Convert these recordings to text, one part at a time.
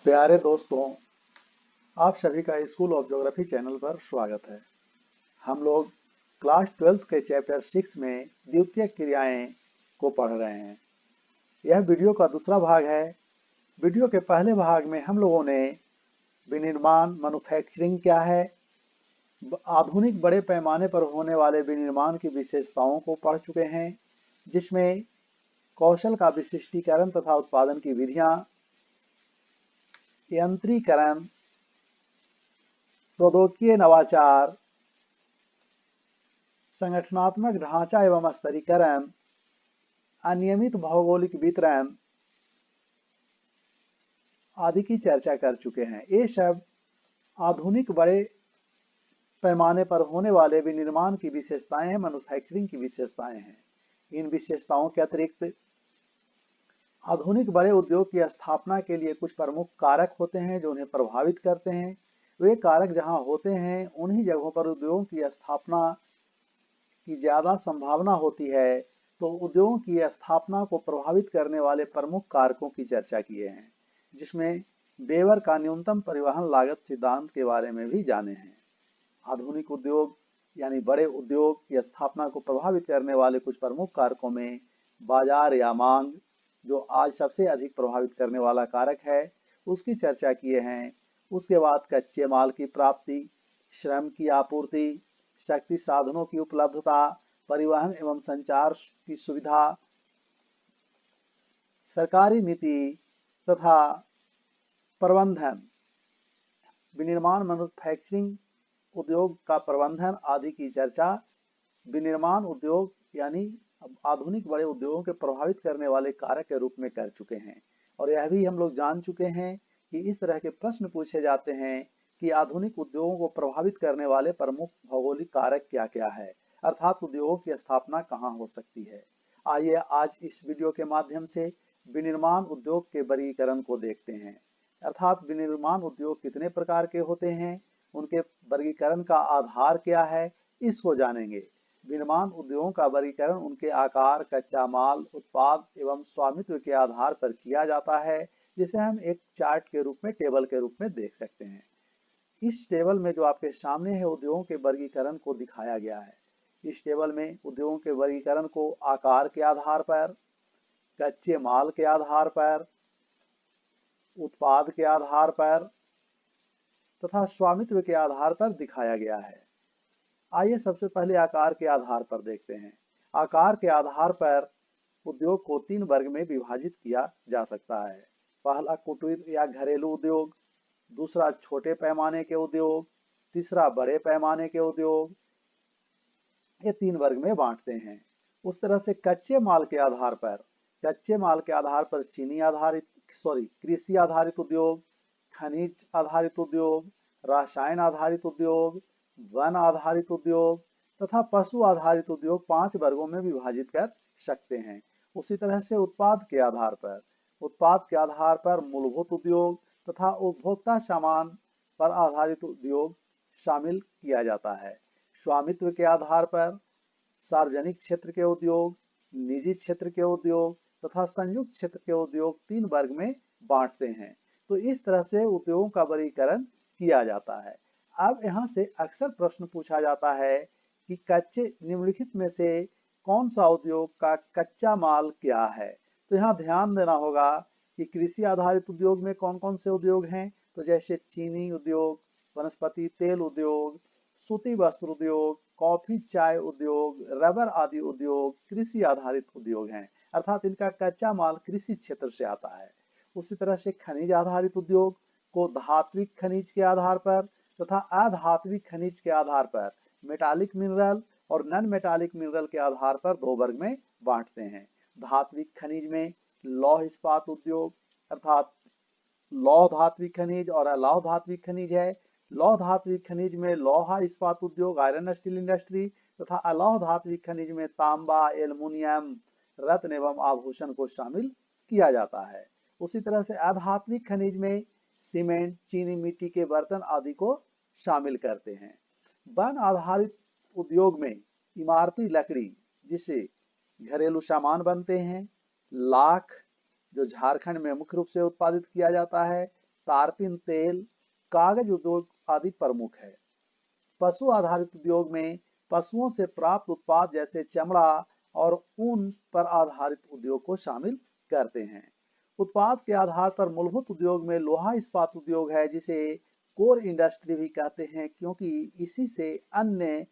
प्यारे दोस्तों, आप सभी का स्कूल ऑफ ज्योग्राफी चैनल पर स्वागत है। हम लोग क्लास 12th के चैप्टर 6 में द्वितीयक क्रियाएं को पढ़ रहे हैं। यह वीडियो का दूसरा भाग है। वीडियो के पहले भाग में हम लोगों ने विनिर्माण मैन्युफैक्चरिंग क्या है, आधुनिक बड़े पैमाने पर होने वाले विनिर्माण की विशेषताओं को पढ़ चुके हैं, जिसमें कौशल का विशिष्टीकरण तथा उत्पादन की विधियां, यंत्रीकरण, प्रौद्योगिकीय नवाचार, संगठनात्मक ढांचा एवं स्तरीकरण, अनियमित भौगोलिक वितरण आदि की चर्चा कर चुके हैं। ये सब आधुनिक बड़े पैमाने पर होने वाले विनिर्माण की विशेषताएं हैं, मैन्युफैक्चरिंग की विशेषताएं हैं। इन विशेषताओं के अतिरिक्त आधुनिक बड़े उद्योग की स्थापना के लिए कुछ प्रमुख कारक होते हैं जो उन्हें प्रभावित करते हैं। वे कारक जहां होते हैं उन्हीं जगहों पर उद्योगों की स्थापना की ज़्यादा संभावना होती है। तो उद्योगों की स्थापना को प्रभावित करने वाले प्रमुख कारकों की चर्चा किए हैं, जिसमें वेबर का न्यूनतम परिवहन लागत सिद्धांत के बारे में भी जाने हैं। आधुनिक उद्योग यानी बड़े उद्योग की स्थापना को प्रभावित करने वाले कुछ प्रमुख कारकों में बाजार या मांग, जो आज सबसे अधिक प्रभावित करने वाला कारक है, उसकी चर्चा किए हैं। उसके बाद कच्चे माल की प्राप्ति, श्रम की आपूर्ति, शक्ति साधनों की उपलब्धता, परिवहन एवं संचार की सुविधा, सरकारी नीति तथा प्रबंधन, विनिर्माण मैन्युफैक्चरिंग उद्योग का प्रबंधन आदि की चर्चा विनिर्माण उद्योग यानी आधुनिक बड़े उद्योगों के प्रभावित करने वाले कारक के रूप में कर चुके हैं। और यह भी हम लोग जान चुके हैं कि इस तरह के प्रश्न पूछे जाते हैं कि आधुनिक उद्योगों को प्रभावित करने वाले प्रमुख भौगोलिक कारक क्या क्या है, अर्थात उद्योगों की स्थापना कहाँ हो सकती है। आइए आज इस वीडियो के माध्यम से विनिर्माण उद्योग के वर्गीकरण को देखते हैं, अर्थात विनिर्माण उद्योग कितने प्रकार के होते हैं, उनके वर्गीकरण का आधार क्या है, इसको जानेंगे। विनिर्माण उद्योगों का वर्गीकरण उनके आकार, कच्चा माल, उत्पाद एवं स्वामित्व के आधार पर किया जाता है, जिसे हम एक चार्ट के रूप में, टेबल के रूप में देख सकते हैं। इस टेबल में जो आपके सामने है उद्योगों के वर्गीकरण को दिखाया गया है। इस टेबल में उद्योगों के वर्गीकरण को आकार के आधार पर, कच्चे माल के आधार पर, उत्पाद के आधार पर तथा स्वामित्व के आधार पर दिखाया गया है। आइए सबसे पहले आकार के आधार पर देखते हैं। आकार के आधार पर उद्योग को 3 वर्ग में विभाजित किया जा सकता है। पहला कुटीर या घरेलू उद्योग, दूसरा छोटे पैमाने के उद्योग, तीसरा बड़े पैमाने के उद्योग। ये 3 वर्ग में बांटते हैं। उस तरह से कच्चे माल के आधार पर कृषि आधारित उद्योग, खनिज आधारित उद्योग, रसायन आधारित उद्योग, वन आधारित उद्योग तथा पशु आधारित उद्योग 5 वर्गों में विभाजित कर सकते हैं। उसी तरह से उत्पाद के आधार पर मूलभूत उद्योग तथा उपभोक्ता सामान पर आधारित उद्योग शामिल किया जाता है। स्वामित्व के आधार पर सार्वजनिक क्षेत्र के उद्योग, निजी क्षेत्र के उद्योग तथा संयुक्त क्षेत्र के उद्योग 3 वर्ग में बांटते हैं। तो इस तरह से उद्योगों का वर्गीकरण किया जाता है। अब यहाँ से अक्सर प्रश्न पूछा जाता है कि निम्नलिखित में से कौन सा उद्योग का कच्चा माल क्या है। तो यहाँ ध्यान देना होगा कि कृषि आधारित उद्योग में कौन कौन से उद्योग हैं, तो जैसे चीनी उद्योग, वनस्पति तेल उद्योग, सूती वस्त्र उद्योग, कॉफी चाय उद्योग, रबर आदि उद्योग कृषि आधारित उद्योग हैं, अर्थात इनका कच्चा माल कृषि क्षेत्र से आता है। उसी तरह से खनिज आधारित उद्योग को धात्विक खनिज के आधार पर तथा अधात्विक खनिज के आधार पर, मेटालिक मिनरल और नॉन मेटालिक मिनरल के आधार पर 2 वर्ग में बांटते हैं। धात्विक खनिज में लौह इस्पात उद्योग अर्थात लौह धात्विक खनिज और अलौह धात्विक खनिज है। लौह धात्विक खनिज में लोहा इस्पात उद्योग, आयरन स्टील इंडस्ट्री तथा अलौह धात्विक खनिज में तांबा, एल्युमिनियम, रत्न एवं आभूषण को शामिल किया जाता है। उसी तरह से अधात्विक खनिज में सीमेंट, चीनी मिट्टी के बर्तन आदि को शामिल करते हैं। वन आधारित उद्योग में इमारती लकड़ी, जिसे घरेलू सामान बनते हैं, लाख जो झारखंड में मुख्य रूप से उत्पादित किया जाता है, तारपीन तेल, कागज उद्योग आदि प्रमुख है। पशु आधारित उद्योग में पशुओं से प्राप्त उत्पाद जैसे चमड़ा और ऊन पर आधारित उद्योग को शामिल करते हैं। उत्पाद के आधार पर मूलभूत उद्योग में लोहा इस्पात उद्योग है, जिसे कोर इंडस्ट्री भी कहते हैं, क्योंकि इसी से अन्य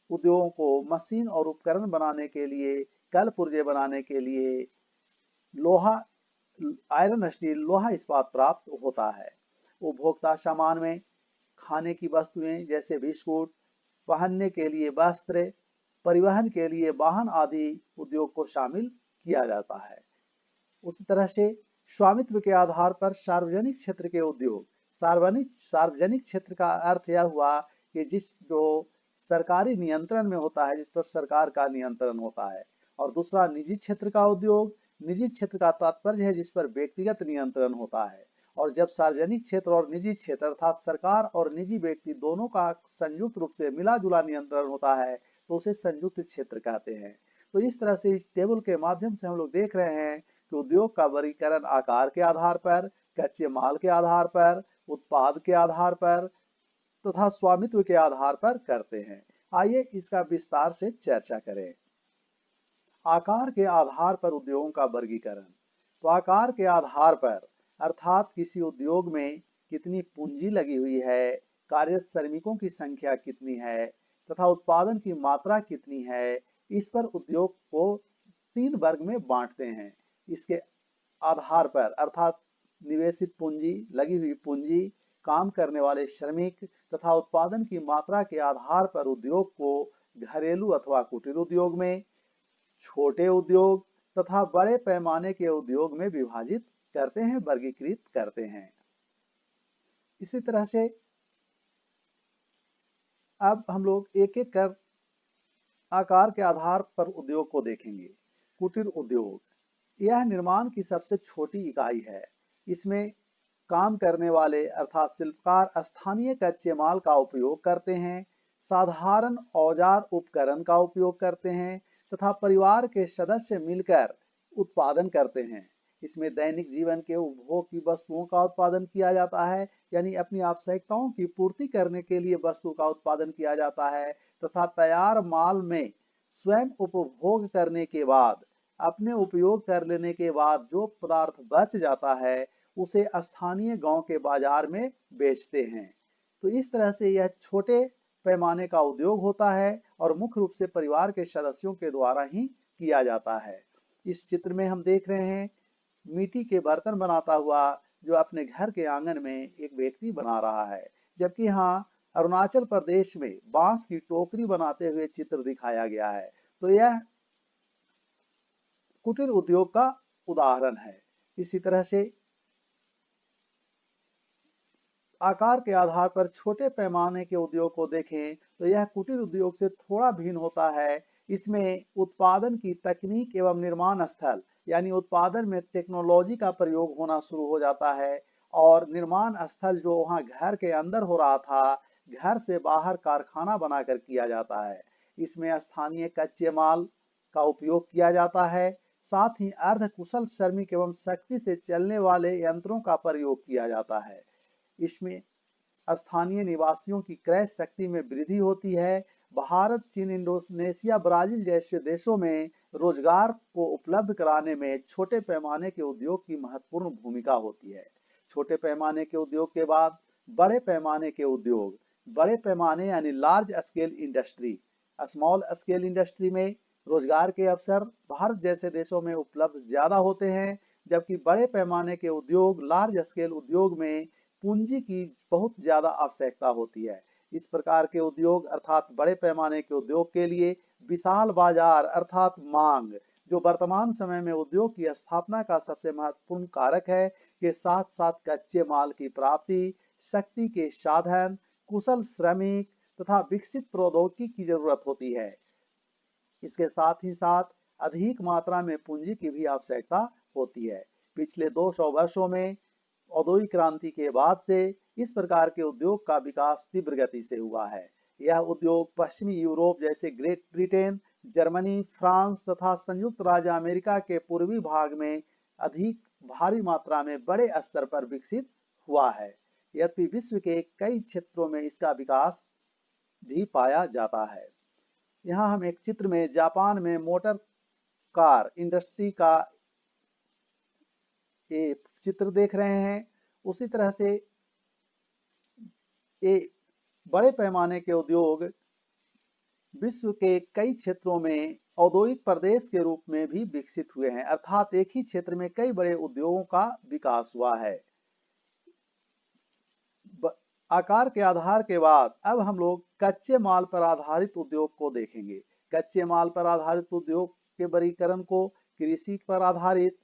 उद्योगों को मशीन और उपकरण बनाने के लिए, कल पुर्जे बनाने के लिए लोहा, आयरन स्टील, लोहा इस्पात प्राप्त होता है। उपभोक्ता सामान में खाने की वस्तुएं जैसे बिस्कुट, पहनने के लिए वस्त्र, परिवहन के लिए वाहन आदि उद्योग को शामिल किया जाता है। उसी तरह से स्वामित्व के आधार पर सार्वजनिक क्षेत्र के उद्योग, सार्वजनिक क्षेत्र का अर्थ यह हुआ कि जो सरकारी नियंत्रण में होता है, जिस पर सरकार का नियंत्रण होता है। और दूसरा निजी क्षेत्र का उद्योग, निजी क्षेत्र का तात्पर्य है जिस पर व्यक्तिगत नियंत्रण होता है। और जब सार्वजनिक क्षेत्र और निजी क्षेत्र अर्थात सरकार और निजी व्यक्ति दोनों का संयुक्त रूप से मिला जुला नियंत्रण होता है तो उसे संयुक्त क्षेत्र कहते हैं। तो इस तरह से इस टेबल के माध्यम से हम लोग देख रहे हैं कि उद्योग का वर्गीकरण आकार के आधार पर, कच्चे माल के आधार पर, उत्पाद के आधार पर तथा स्वामित्व के आधार पर करते हैं। आइए इसका विस्तार से चर्चा करें। आकार के आधार पर उद्योगों का वर्गीकरण। तो आकार के आधार पर अर्थात किसी उद्योग में कितनी पूंजी लगी हुई है, कार्यरत श्रमिकों की संख्या कितनी है तथा उत्पादन की मात्रा कितनी है, इस पर उद्योग को 3 वर्ग में बांटते हैं। इसके आधार पर अर्थात निवेशित पूंजी, लगी हुई पूंजी, काम करने वाले श्रमिक तथा उत्पादन की मात्रा के आधार पर उद्योग को घरेलू अथवा कुटीर उद्योग में, छोटे उद्योग तथा बड़े पैमाने के उद्योग में विभाजित करते हैं, वर्गीकृत करते हैं। इसी तरह से अब हम लोग एक एक कर आकार के आधार पर उद्योग को देखेंगे। कुटीर उद्योग, यह निर्माण की सबसे छोटी इकाई है। इसमें काम करने वाले अर्थात शिल्पकार स्थानीय कच्चे माल का उपयोग करते हैं, साधारण औजार उपकरण का उपयोग करते हैं तथा परिवार के सदस्य मिलकर उत्पादन करते हैं। इसमें दैनिक जीवन के उपभोग की वस्तुओं का उत्पादन किया जाता है, यानी अपनी आवश्यकताओं की पूर्ति करने के लिए वस्तु का उत्पादन किया जाता है तथा तैयार माल में स्वयं उपभोग करने के बाद, अपने उपयोग कर लेने के बाद जो पदार्थ बच जाता है उसे स्थानीय गांव के बाजार में बेचते हैं। तो इस तरह से यह छोटे पैमाने का उद्योग होता है और मुख्य रूप से परिवार के सदस्यों के द्वारा ही किया जाता है। इस चित्र में हम देख रहे हैं मिट्टी के बर्तन बनाता हुआ जो अपने घर के आंगन में एक व्यक्ति बना रहा है, जबकि यहाँ अरुणाचल प्रदेश में बांस की टोकरी बनाते हुए चित्र दिखाया गया है। तो यह कुटीर उद्योग का उदाहरण है। इसी तरह से आकार के आधार पर छोटे पैमाने के उद्योग को देखें तो यह कुटीर उद्योग से थोड़ा भिन्न होता है। इसमें उत्पादन की तकनीक एवं निर्माण स्थल, यानी उत्पादन में टेक्नोलॉजी का प्रयोग होना शुरू हो जाता है और निर्माण स्थल जो वहां घर के अंदर हो रहा था, घर से बाहर कारखाना बनाकर किया जाता है। इसमें स्थानीय कच्चे माल का उपयोग किया जाता है, साथ ही अर्ध कुशल श्रमिक एवं शक्ति से चलने वाले यंत्रों का प्रयोग किया जाता है। इसमें स्थानीय निवासियों की क्रय शक्ति में वृद्धि होती है। भारत, चीन, इंडोनेशिया, ब्राजील जैसे देशों में रोजगार को उपलब्ध कराने में छोटे पैमाने के उद्योग की महत्वपूर्ण भूमिका होती है। छोटे पैमाने के उद्योग के बाद बड़े पैमाने के उद्योग, बड़े पैमाने यानी large scale industry, small scale industry में रोजगार के अवसर भारत जैसे देशों में उपलब्ध ज्यादा होते हैं, जबकि बड़े पैमाने के उद्योग, लार्ज स्केल उद्योग में पूंजी की बहुत ज्यादा आवश्यकता होती है। इस प्रकार के उद्योग अर्थात बड़े पैमाने के उद्योग के लिए विशाल बाजार अर्थात मांग, जो वर्तमान समय में उद्योग की स्थापना का सबसे महत्वपूर्ण कारक है, के साथ साथ कच्चे माल की प्राप्ति, शक्ति के साधन, कुशल श्रमिक तथा विकसित प्रौद्योगिकी की जरूरत होती है। इसके साथ ही साथ अधिक मात्रा में पूंजी की भी आवश्यकता होती है। पिछले 200 वर्षों में औद्योगिक क्रांति के बाद से इस प्रकार के उद्योग का विकास तीव्र गति से हुआ है। यह उद्योग पश्चिमी यूरोप जैसे ग्रेट ब्रिटेन, जर्मनी, फ्रांस तथा संयुक्त राज्य अमेरिका के पूर्वी भाग में अधिक भारी मात्रा में बड़े स्तर पर विकसित हुआ है। यद्यपि विश्व के कई क्षेत्रों में इसका विकास भी पाया जाता है। यहाँ हम एक चित्र में जापान में मोटर कार इंडस्ट्री का ये चित्र देख रहे हैं। उसी तरह से ये बड़े पैमाने के उद्योग विश्व के कई क्षेत्रों में औद्योगिक प्रदेश के रूप में भी विकसित हुए हैं, अर्थात एक ही क्षेत्र में कई बड़े उद्योगों का विकास हुआ है। आकार के आधार के बाद अब हम लोग कच्चे माल पर आधारित उद्योग को देखेंगे। कच्चे माल पर आधारित उद्योग के वर्गीकरण को कृषि पर आधारित,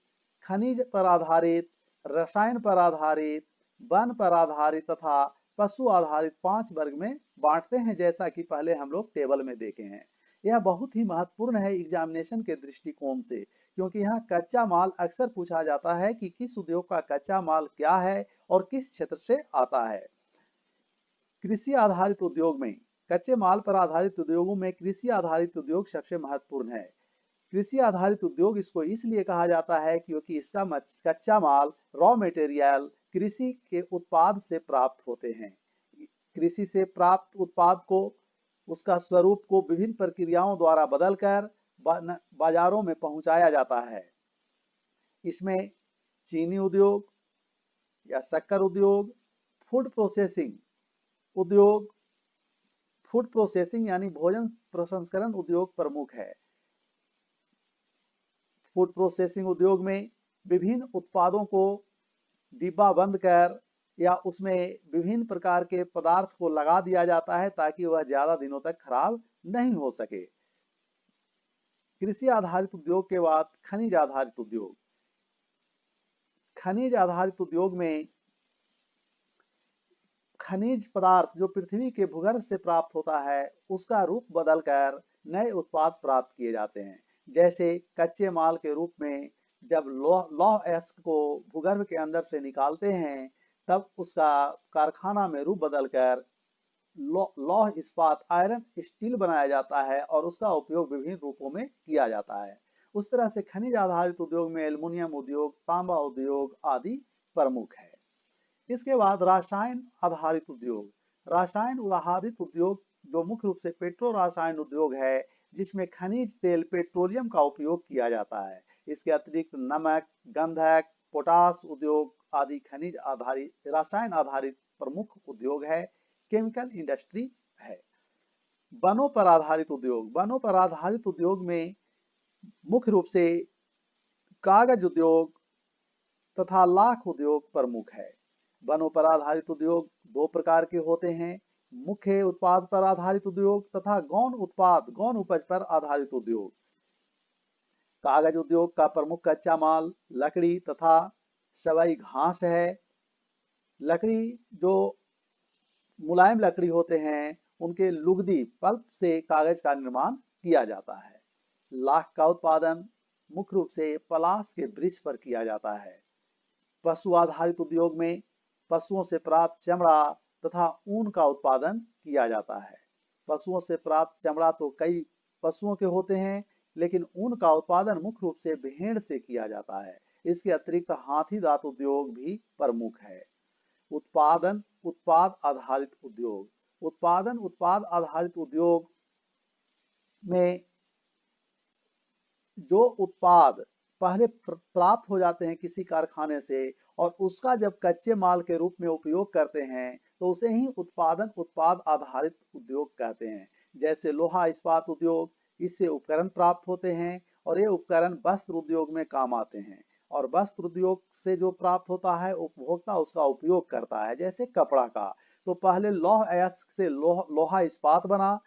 खनिज पर आधारित, रसायन पर आधारित, वन पर आधारित तथा पशु आधारित 5 वर्ग में बांटते हैं, जैसा कि पहले हम लोग टेबल में देखे हैं। यह बहुत ही महत्वपूर्ण है एग्जामिनेशन के दृष्टिकोण से, क्योंकि यहाँ कच्चा माल अक्सर पूछा जाता है कि किस उद्योग का कच्चा माल क्या है और किस क्षेत्र से आता है। कृषि आधारित उद्योग में, कच्चे माल पर आधारित उद्योगों में कृषि आधारित उद्योग सबसे महत्वपूर्ण है। कृषि आधारित उद्योग इसको इसलिए कहा जाता है क्योंकि इसका कच्चा माल, रॉ मटेरियल कृषि के उत्पाद से प्राप्त होते हैं। कृषि से प्राप्त उत्पाद को, उसका स्वरूप को विभिन्न प्रक्रियाओं द्वारा बदलकर बाजारों में पहुंचाया जाता है। इसमें चीनी उद्योग या शक्कर उद्योग, फूड प्रोसेसिंग उद्योग, फूड प्रोसेसिंग यानी भोजन प्रसंस्करण उद्योग प्रमुख है। फूड प्रोसेसिंग उद्योग में विभिन्न उत्पादों को डिब्बा बंद कर या उसमें विभिन्न प्रकार के पदार्थ को लगा दिया जाता है ताकि वह ज्यादा दिनों तक खराब नहीं हो सके। कृषि आधारित उद्योग के बाद खनिज आधारित उद्योग। खनिज आधारित उद्योग में खनिज पदार्थ जो पृथ्वी के भूगर्भ से प्राप्त होता है उसका रूप बदलकर नए उत्पाद प्राप्त किए जाते हैं। जैसे कच्चे माल के रूप में जब लौह अयस्क को भूगर्भ के अंदर से निकालते हैं तब उसका कारखाना में रूप बदलकर लौह इस्पात आयरन स्टील बनाया जाता है और उसका उपयोग विभिन्न रूपों में किया जाता है। उस तरह से खनिज आधारित उद्योग में एल्युमिनियम उद्योग, तांबा उद्योग आदि प्रमुख है। इसके बाद रसायन आधारित उद्योग। रसायन आधारित उद्योग जो मुख्य रूप से पेट्रो रसायन उद्योग है, जिसमें खनिज तेल पेट्रोलियम का उपयोग किया जाता है। इसके अतिरिक्त नमक, गंधक, पोटास उद्योग आदि खनिज आधारित रसायन आधारित प्रमुख उद्योग है। केमिकल इंडस्ट्री है। वनों पर आधारित उद्योग। वनों पर आधारित उद्योग में मुख्य रूप से कागज उद्योग तथा लाख उद्योग प्रमुख है। वनों पर आधारित उद्योग 2 प्रकार के होते हैं, मुख्य उत्पाद पर आधारित उद्योग तथा गौण उत्पाद, गौण उपज पर आधारित उद्योग। कागज उद्योग का प्रमुख कच्चा माल लकड़ी तथा सवई घास है। लकड़ी जो मुलायम लकड़ी होते हैं उनके लुगदी पल्प से कागज का निर्माण किया जाता है। लाख का उत्पादन मुख्य रूप से पलाश के वृक्ष पर किया जाता है। पशु आधारित उद्योग में पशुओं से प्राप्त चमड़ा तथा ऊन का उत्पादन किया जाता है। पशुओं से प्राप्त चमड़ा तो कई पशुओं के होते हैं, लेकिन ऊन का उत्पादन मुख्य रूप से भेड़ से किया जाता है। इसके अतिरिक्त हाथी दांत उद्योग भी प्रमुख है। उत्पाद आधारित उद्योग। उत्पाद आधारित उद्योग में जो उत्पाद पहले प्राप्त हो जाते हैं किसी कारखाने से और उसका जब कच्चे माल के रूप में उपयोग करते हैं तो उसे ही उत्पाद आधारित उद्योग कहते हैं। जैसे लोहा इस्पात उद्योग, इससे उपकरण प्राप्त होते हैं और ये उपकरण वस्त्र उद्योग में काम आते हैं और वस्त्र उद्योग से जो प्राप्त होता है उपभोक्ता उसका उपयोग करता है, जैसे कपड़ा का। तो पहले लौह अयस्क से लोहा इस्पात बना,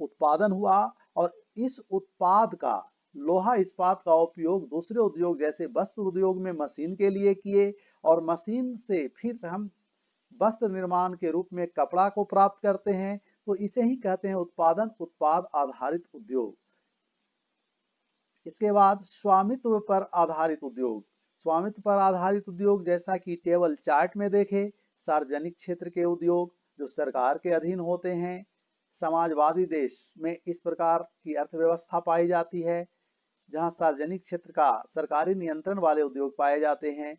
उत्पादन हुआ और इस उत्पाद का, लोहा इस्पात का उपयोग दूसरे उद्योग जैसे वस्त्र उद्योग में मशीन के लिए किए और मशीन से फिर हम वस्त्र निर्माण के रूप में कपड़ा को प्राप्त करते हैं। तो इसे ही कहते हैं उत्पाद आधारित उद्योग। इसके बाद स्वामित्व पर आधारित उद्योग। स्वामित्व पर आधारित उद्योग जैसा कि टेबल चार्ट में देखे, सार्वजनिक क्षेत्र के उद्योग जो सरकार के अधीन होते हैं। समाजवादी देश में इस प्रकार की अर्थव्यवस्था पाई जाती है जहां सार्वजनिक क्षेत्र का सरकारी नियंत्रण वाले उद्योग पाए जाते हैं।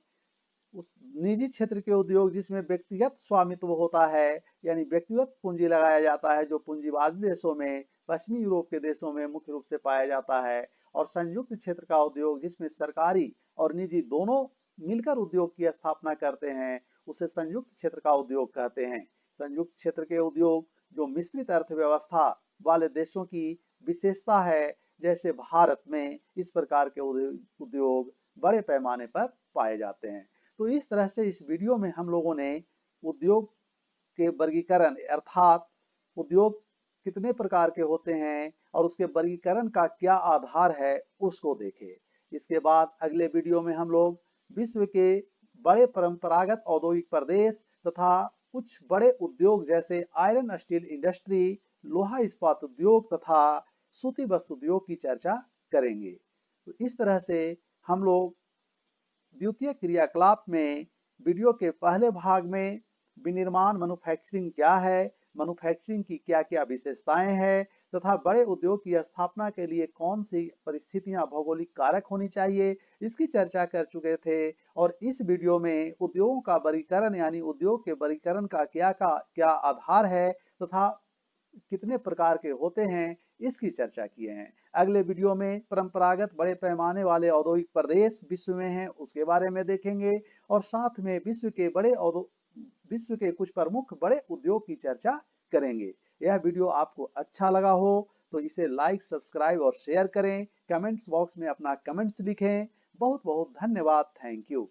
उस निजी क्षेत्र के उद्योग जिसमें व्यक्तिगत स्वामित्व होता है, यानी व्यक्तिगत पूंजी लगाया जाता है, जो पूंजीवादी देशों में, पश्चिमी यूरोप के देशों में मुख्य रूप से पाया जाता है। और संयुक्त क्षेत्र का उद्योग जिसमें सरकारी और निजी दोनों मिलकर उद्योग की स्थापना करते हैं, उसे संयुक्त क्षेत्र का उद्योग कहते हैं। संयुक्त क्षेत्र के उद्योग जो मिश्रित अर्थव्यवस्था वाले देशों की विशेषता है, जैसे भारत में इस प्रकार के उद्योग बड़े पैमाने पर पाए जाते हैं। तो इस तरह से इस वीडियो में हम लोगों ने उद्योग के वर्गीकरण अर्थात उद्योग कितने प्रकार के होते हैं और उसके वर्गीकरण का क्या आधार है उसको देखे। इसके बाद अगले वीडियो में हम लोग विश्व के बड़े परंपरागत औद्योगिक प्रदेश तथा कुछ बड़े उद्योग जैसे आयरन स्टील इंडस्ट्री, लोहा इस्पात उद्योग तथा सूती वस्त्र उद्योग की चर्चा करेंगे। तो इस तरह से हम लोग द्वितीय क्रियाकलाप में वीडियो के पहले भाग में विनिर्माण मैन्युफैक्चरिंग क्या है, मैन्युफैक्चरिंग की क्या क्या विशेषताएं हैं तथा बड़े उद्योग की स्थापना के लिए कौन सी परिस्थितियां भौगोलिक कारक होनी चाहिए, इसकी चर्चा कर चुके थे। और इस वीडियो में उद्योगों का वर्गीकरण यानी उद्योग के वर्गीकरण का क्या आधार है तथा कितने प्रकार के होते हैं, इसकी चर्चा किए हैं। अगले वीडियो में परंपरागत बड़े पैमाने वाले औद्योगिक प्रदेश विश्व में हैं, उसके बारे में देखेंगे और साथ में विश्व के कुछ प्रमुख बड़े उद्योग की चर्चा करेंगे। यह वीडियो आपको अच्छा लगा हो तो इसे लाइक, सब्सक्राइब और शेयर करें। कमेंट्स बॉक्स में अपना कमेंट्स लिखें। बहुत बहुत धन्यवाद। Thank you.